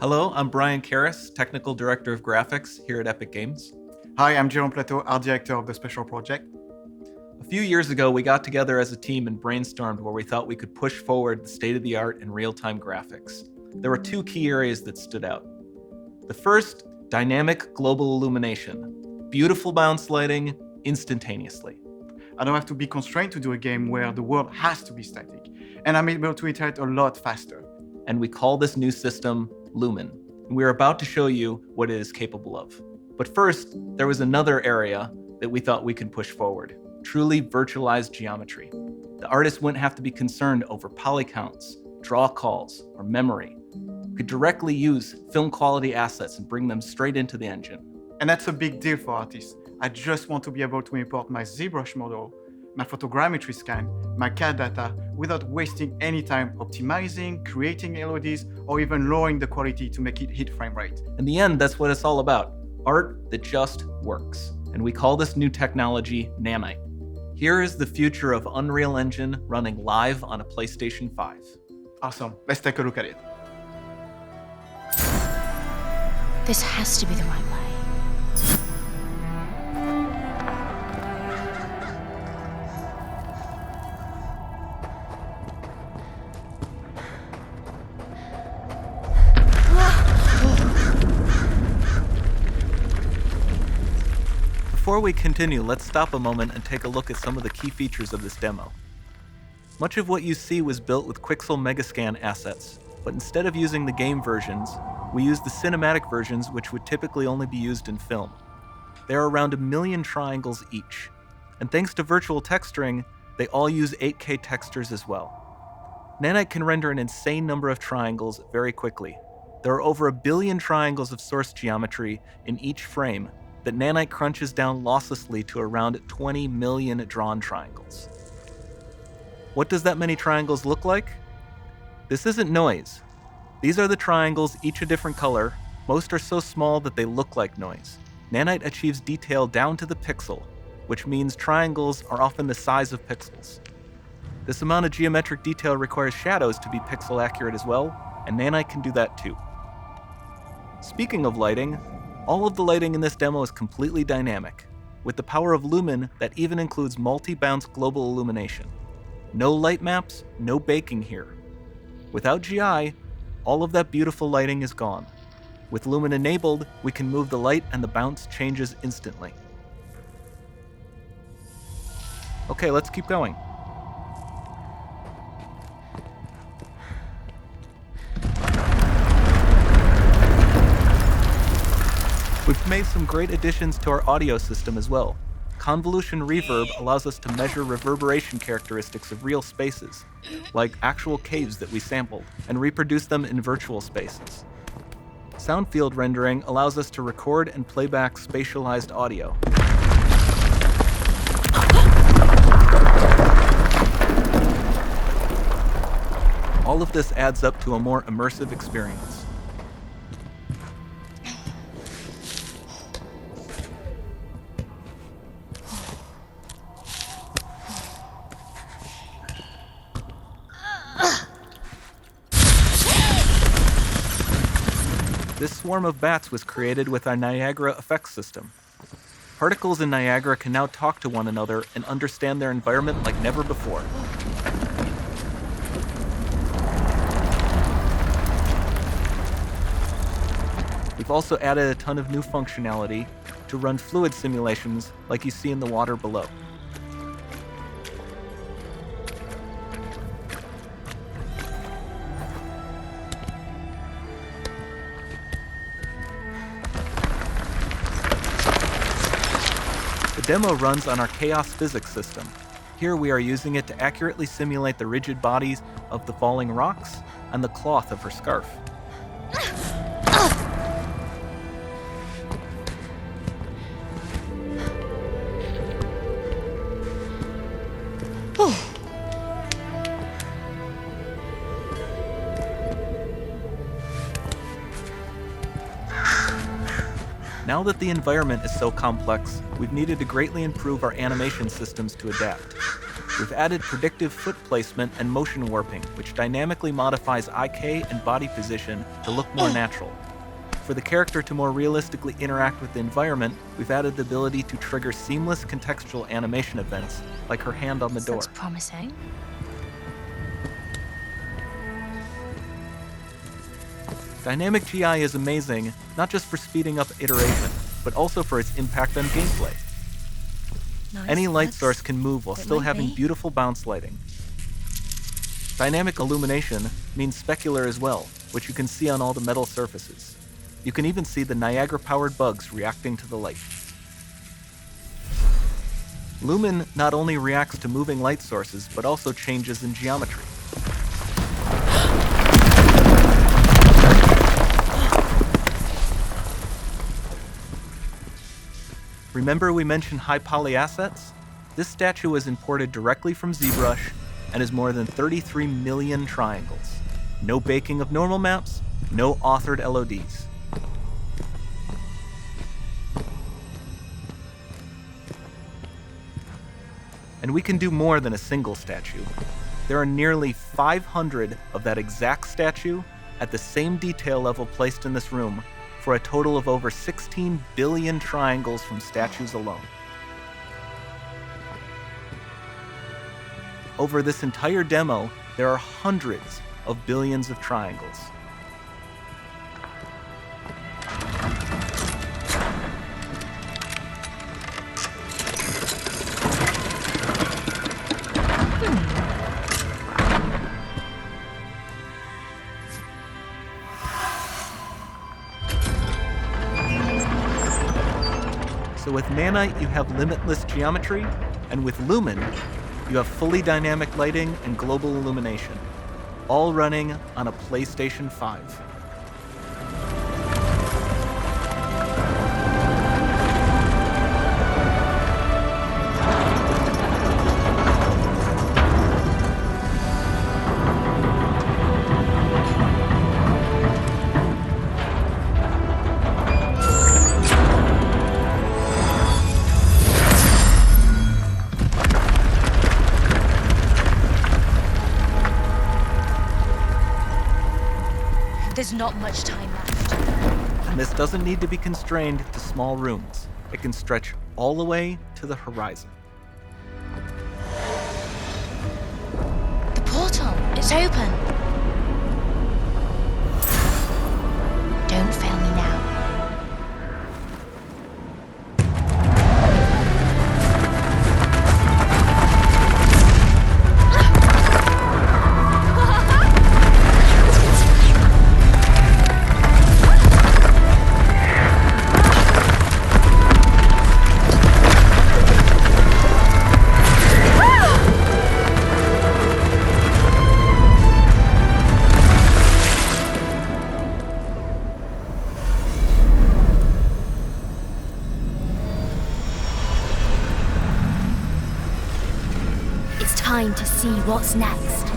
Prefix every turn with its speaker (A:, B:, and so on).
A: Hello, I'm Brian Karras, Technical Director of Graphics here at Epic Games.
B: Hi, I'm Jerome Plateau, Art Director of the Special Project.
A: A few years ago, we got together as a team and brainstormed where we thought we could push forward the state-of-the-art in real-time graphics. There were two key areas that stood out. The first, dynamic global illumination. Beautiful bounce lighting instantaneously.
B: I don't have to be constrained to do a game where the world has to be static, and I'm able to iterate a lot faster.
A: And we call this new system Lumen. And we're about to show you what it is capable of. But first, there was another area that we thought we could push forward. Truly virtualized geometry. The artist wouldn't have to be concerned over poly counts, draw calls, or memory. We could directly use film quality assets and bring them straight into the engine.
B: And that's a big deal for artists. I just want to be able to import my ZBrush model, my photogrammetry scan, my CAD data without wasting any time optimizing, creating LODs, or even lowering the quality to make it hit frame rate.
A: In the end, that's what it's all about. Art that just works. And we call this new technology nanite. Here is the future of Unreal Engine running live on a PlayStation 5.
B: Awesome, let's take a look at it.
C: This has to be the right way.
A: Before we continue, let's stop a moment and take a look at some of the key features of this demo. Much of what you see was built with Quixel Megascan assets, but instead of using the game versions, we used the cinematic versions, which would typically only be used in film. There are around 1 million triangles each, and thanks to virtual texturing, they all use 8K textures as well. Nanite can render an insane number of triangles very quickly. There are over 1 billion triangles of source geometry in each frame that Nanite crunches down losslessly to around 20 million drawn triangles. What does that many triangles look like? This isn't noise. These are the triangles, each a different color. Most are so small that they look like noise. Nanite achieves detail down to the pixel, which means triangles are often the size of pixels. This amount of geometric detail requires shadows to be pixel accurate as well, and Nanite can do that too. Speaking of lighting, all of the lighting in this demo is completely dynamic. With the power of Lumen, that even includes multi-bounce global illumination. No light maps, no baking here. Without GI, all of that beautiful lighting is gone. With Lumen enabled, we can move the light and the bounce changes instantly. Okay, let's keep going. We've made some great additions to our audio system as well. Convolution reverb allows us to measure reverberation characteristics of real spaces, like actual caves that we sampled, and reproduce them in virtual spaces. Sound field rendering allows us to record and play back spatialized audio. All of this adds up to a more immersive experience. This swarm of bats was created with our Niagara effects system. Particles in Niagara can now talk to one another and understand their environment like never before. We've also added a ton of new functionality to run fluid simulations like you see in the water below. The demo runs on our chaos physics system. Here we are using it to accurately simulate the rigid bodies of the falling rocks and the cloth of her scarf. Now that the environment is so complex, we've needed to greatly improve our animation systems to adapt. We've added predictive foot placement and motion warping, which dynamically modifies IK and body position to look more natural. For the character to more realistically interact with the environment, we've added the ability to trigger seamless contextual animation events, like her hand on the door.
C: Looks promising.
A: Dynamic GI is amazing, not just for speeding up iteration, but also for its impact on gameplay.
C: Nice.
A: Any light
C: Looks
A: source can move while
C: it
A: still
C: might
A: having
C: be.
A: beautiful bounce lighting. Dynamic illumination means specular as well, which you can see on all the metal surfaces. You can even see the Niagara-powered bugs reacting to the light. Lumen not only reacts to moving light sources, but also changes in geometry. Remember we mentioned high poly assets? This statue was imported directly from ZBrush and is more than 33 million triangles. No baking of normal maps, no authored LODs. And we can do more than a single statue. There are nearly 500 of that exact statue at the same detail level placed in this room, for a total of over 16 billion triangles from statues alone. Over this entire demo, there are hundreds of billions of triangles. So with Nanite, you have limitless geometry, and with Lumen, you have fully dynamic lighting and global illumination, all running on a PlayStation 5.
C: There's not much time left.
A: And this doesn't need to be constrained to small rooms. It can stretch all the way to the horizon.
C: The portal, it's open. Don't fail me now.
D: It's time to see what's next.